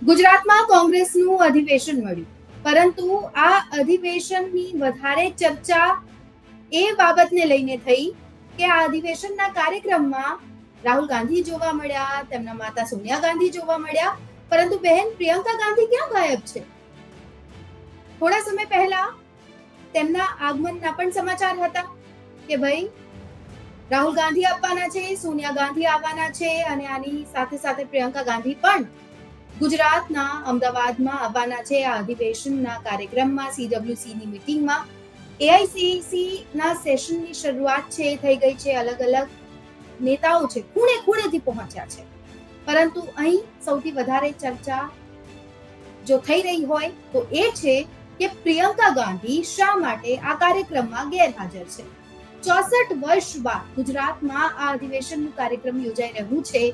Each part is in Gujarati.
ગુજરાતમાં કોંગ્રેસનું અધિવેશન મળ્યું, પરંતુ આ અધિવેશનની વધારે ચર્ચા એ બાબતને લઈને થઈ કે આ અધિવેશનના કાર્યક્રમમાં રાહુલ ગાંધી જોવા મળ્યા, તેમના માતા સોનિયા ગાંધી જોવા મળ્યા, પરંતુ બહેન પ્રિયંકા ગાંધી ક્યાં ગાયબ છે? થોડા સમય પહેલા તેમના આગમનના પણ સમાચાર હતા કે ભાઈ રાહુલ ગાંધી આવવાના છે, સોનિયા ગાંધી આવવાના છે અને આની સાથે સાથે પ્રિયંકા ગાંધી પણ ગુજરાતના અમદાવાદમાં આવવાના છે. આ અધિવેશનના કાર્યક્રમમાં CWC ની મીટિંગમાં AICC ના સેશનની શરૂઆત છે થઈ ગઈ છે. અલગ અલગ નેતાઓ છે, ખૂણે ખૂણેથી પહોંચ્યા છે, પરંતુ અહીં સૌથી વધારે ચર્ચા જો થઈ રહી હોય તો એ છે કે પ્રિયંકા ગાંધી શા માટે આ કાર્યક્રમમાં ગેરહાજર છે. 64 વર્ષ બાદ ગુજરાતમાં આ અધિવેશનનું કાર્યક્રમ યોજાઈ રહ્યું છે,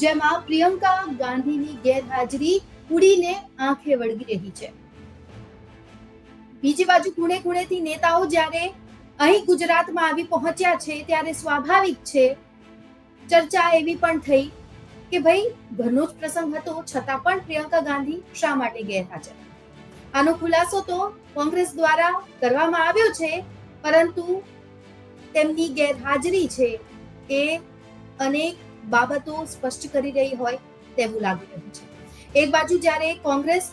જેમાં પ્રિયંકા ગાંધીની ગેરહાજરી ઉડીને આંખે વળગી રહી છે. બીજી બાજુ ખૂણે ખૂણેથી નેતાઓ જ્યારે અહીં ગુજરાતમાં આવી પહોંચ્યા છે, ત્યારે સ્વાભાવિક છે ચર્ચા એવી પણ થઈ કે ભાઈ ઘરનો જ પ્રસંગ હતો, છતાં પણ પ્રિયંકા ગાંધી શા માટે ગેરહાજર. આનો ખુલાસો તો કોંગ્રેસ દ્વારા કરવામાં આવ્યો છે, પરંતુ તેમની ગેરહાજરી છે એ અનેક બાબતો સ્પષ્ટ કરી રહી હોય તેવું લાગી રહ્યું છે. એક બાજુ જ્યારે કોંગ્રેસ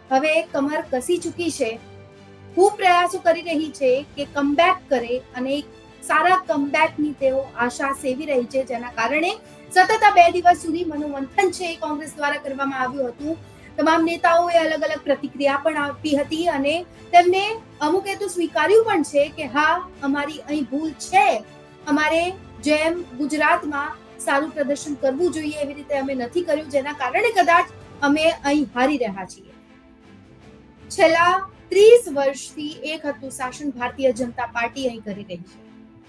હવે કમર કસી ચૂકી છે, ખૂબ પ્રયાસો કરી રહી છે કે કમબેક કરે અને એક સારા કમબેકની તેઓ આશા સેવી રહી છે, જેના કારણે સતત આ 2 દિવસ સુધી મનોમંથન છે એ કોંગ્રેસ દ્વારા કરવામાં આવ્યું હતું. તમામ નેતાઓએ અલગ અલગ પ્રતિક્રિયા પણ આપી હતી અને તેમને અમુકે તો સ્વીકાર્યું પણ છે કે હા, અમારી અહીં ભૂલ છે, અમારે જેમ ગુજરાતમાં સારું પ્રદર્શન કરવું જોઈએ એવી રીતે અમે નથી કર્યું, જેના કારણે કદાચ અમે અહીં હારી રહ્યા છીએ. છેલ્લા 30 વર્ષથી એક હતું શાસન ભારતીય જનતા પાર્ટી અહીં કરી રહી છે.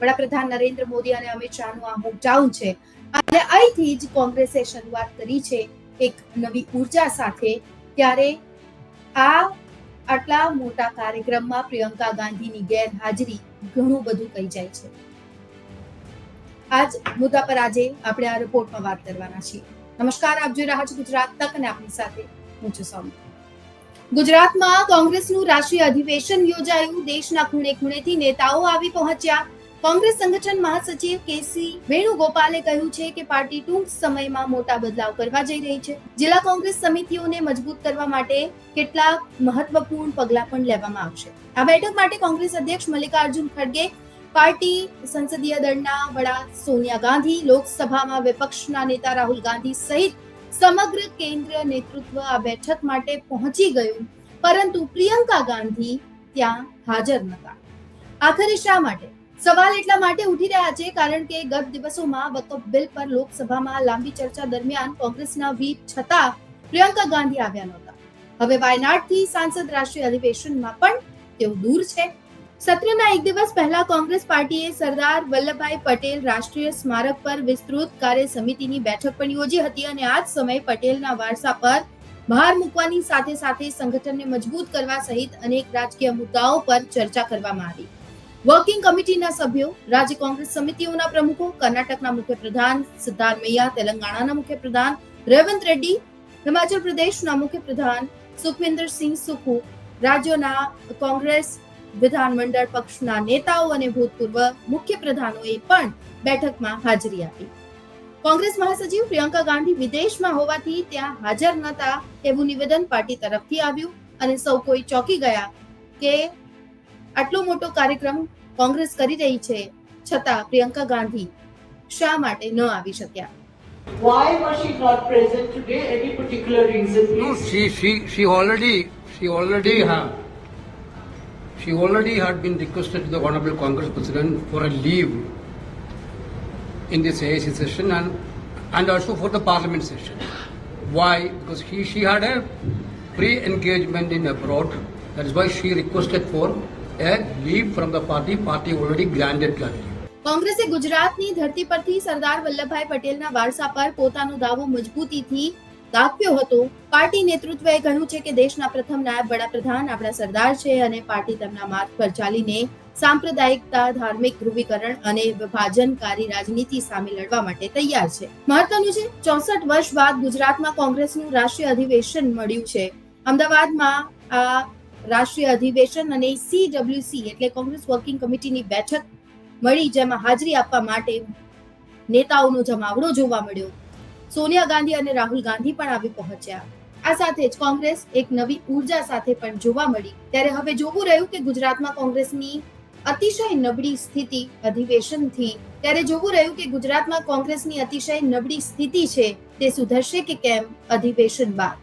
વડાપ્રધાન નરેન્દ્ર મોદી અને અમિત શાહનું આ હોમટાઉન છે અને અહીંથી જ કોંગ્રેસે શરૂઆત કરી છે એક નવી ઉર્જા સાથે. ત્યારે આ આટલા મોટા કાર્યક્રમમાં પ્રિયંકા ગાંધીની ગેરહાજરી ઘણું બધું કહી જાય છે. આજ મુદ્દા પર આજે આપણે આ રિપોર્ટમાં વાત કરવાના છીએ. નમસ્કાર, આપ જોઈ રહ્યા છો ગુજરાત તક અને આપની સાથે હું છું સૌમ્ય. ગુજરાતમાં કોંગ્રેસનું રાષ્ટ્રીય અધિવેશન યોજાયું. દેશના ખૂણે ખૂણેથી નેતાઓ આવી પહોંચ્યા. કોંગ્રેસ સંગઠન મહાસચિવ કેસી વેણુગોપાલે કહ્યું છે કે પાર્ટી ટૂંક સમયમાં મોટા બદલાવ કરવા જઈ રહી છે. જિલ્લા કોંગ્રેસ સમિતિઓને મજબૂત કરવા માટે કેટલાક મહત્વપૂર્ણ પગલાં પણ લેવામાં આવશે. આ બેઠક માટે કોંગ્રેસ અધ્યક્ષ મલ્લિકાર્જુન ખડગે, પાર્ટી સંસદીય દળના વડા સોનિયા ગાંધી, લોકસભામાં વિપક્ષના નેતા રાહુલ ગાંધી સહિત સમગ્ર કેન્દ્રીય નેતૃત્વ આ બેઠક માટે પહોંચી ગયું, પરંતુ પ્રિયંકા ગાંધી ત્યાં હાજર નહોતા. આખરે શા માટે? સવાલ એટલા માટે ઉઠી રહ્યા છે કારણ કે ગત દિવસોમાં વકફ બિલ પર લોકસભામાં લાંબી ચર્ચા દરમિયાન કોંગ્રેસના વ્હીપ છતાં પ્રિયંકા ગાંધી આવ્યા નહોતા. હવે વાયનાડથી સાંસદ રાષ્ટ્રીય અધિવેશનમાં પણ તેઓ દૂર છે. સત્રના એક દિવસ પહેલા કોંગ્રેસ પાર્ટીએ સરદાર વલ્લભભાઈ પટેલ રાષ્ટ્રીય સ્મારક પર વિસ્તૃત કાર્ય સમિતિની બેઠક પણ યોજી હતી અને આ જ સમયે પટેલના વારસા પર ભાર મૂકવાની સાથે સાથે સંગઠનને મજબૂત કરવા સહિત અનેક રાજકીય મુદ્દાઓ પર ચર્ચા કરવામાં આવી. વર્કિંગ કમિટીના સભ્યો, રાજ્ય કોંગ્રેસ સમિતિઓના પ્રમુખો, કર્ણાટકના મુખ્યપ્રધાન સિદ્ધારમૈયા, તેલંગાણાના મુખ્યપ્રધાન રેવંત રેડ્ડી, હિમાચલ પ્રદેશના મુખ્યપ્રધાન સુખવિન્દરસિંહ સુખુ, રાજ્યોના કોંગ્રેસ વિધાનમંડળ પક્ષના નેતાઓ અને ભૂતપૂર્વ મુખ્યપ્રધાનોએ પણ બેઠકમાં હાજરી આપી. કોંગ્રેસ મહાસચિવ પ્રિયંકા ગાંધી વિદેશમાં હોવાથી ત્યાં હાજર નહોતા એવું નિવેદન પાર્ટી તરફથી આવ્યું અને સૌ કોઈ ચોંકી ગયા કે આટલો મોટો કાર્યક્રમ કોંગ્રેસ કરી રહી છે, છતાં પ્રિયંકા ગાંધી શા માટે ન આવી શક્યા? Why was she not present today? Any particular reason, please? No, she already had been requested to the Honorable Congress President for a leave in this AIC session and also for the Parliament session. Why? Because she had a pre-engagement in abroad. That is why she requested for a leave from the party. Party already granted that leave. કોંગ્રેસે ગુજરાતની ધરતી પરથી સરદાર વલ્લભભાઈ પટેલના વારસા પર પોતાનો દાવો મજબૂતીથી દાખવ્યો હતો. પાર્ટી નેતૃત્વએ કહ્યું છે કે દેશના પ્રથમ નાયબ વડાપ્રધાન આપણા સરદાર છે અને પાર્ટી તેમના માર્ગ પર ચાલીને સાંપ્રદાયિકતા, ધાર્મિક ધ્રુવીકરણ અને વિભાજનકારી રાજનીતિ સામે લડવા માટે તૈયાર છે. મહત્વનું છે, 64 વર્ષ બાદ ગુજરાતમાં કોંગ્રેસનું રાષ્ટ્રીય અધિવેશન મળ્યું છે. અમદાવાદમાં આ રાષ્ટ્રીય અધિવેશન અને CWC એટલે કોંગ્રેસ વર્કિંગ કમિટીની બેઠક મળી, જેમાં હાજરી આપવા માટે નેતાઓનો જમાવડો જોવા મળ્યો. સોનિયા ગાંધી અને રાહુલ ગાંધી પણ આવી પહોંચ્યા. આ સાથે જ કોંગ્રેસ એક નવી ઉર્જા સાથે પણ જોવા મળી. ત્યારે હવે જોવું રહ્યું કે ગુજરાતમાં કોંગ્રેસની અતિશય નબળી સ્થિતિ છે તે સુધરશે કે કેમ અધિવેશન બાદ?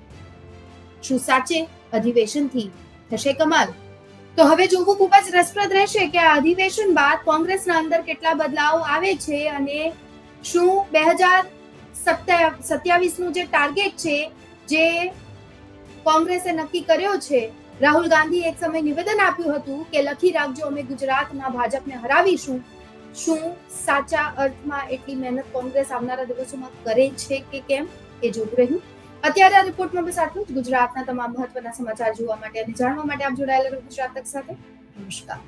શું સાચે અધિવેશનથી થશે કમાલ? તો હવે જોવું ખૂબ જ રસપ્રદ રહેશે કે આ અધિવેશન બાદ કોંગ્રેસના અંદર કેટલા બદલાવ આવે છે અને શું 2027 નું જે ટાર્ગેટ છે જે કોંગ્રેસે નક્કી કર્યો છે. રાહુલ ગાંધીએ એક સમય નિવેદન આપ્યું હતું કે લખી રાખજો, અમે ગુજરાતના ભાજપને હરાવીશું. શું સાચા અર્થમાં એટલી મહેનત કોંગ્રેસ આવનારા દિવસોમાં કરે છે કે કેમ એ જોવું રહ્યું. અત્યારે આ રિપોર્ટમાં બસ આટલું જ. ગુજરાતના તમામ મહત્વના સમાચાર જોવા માટે અને જાણવા માટે આપ જોડાયેલા રહો ગુજરાત તક સાથે. નમસ્કાર.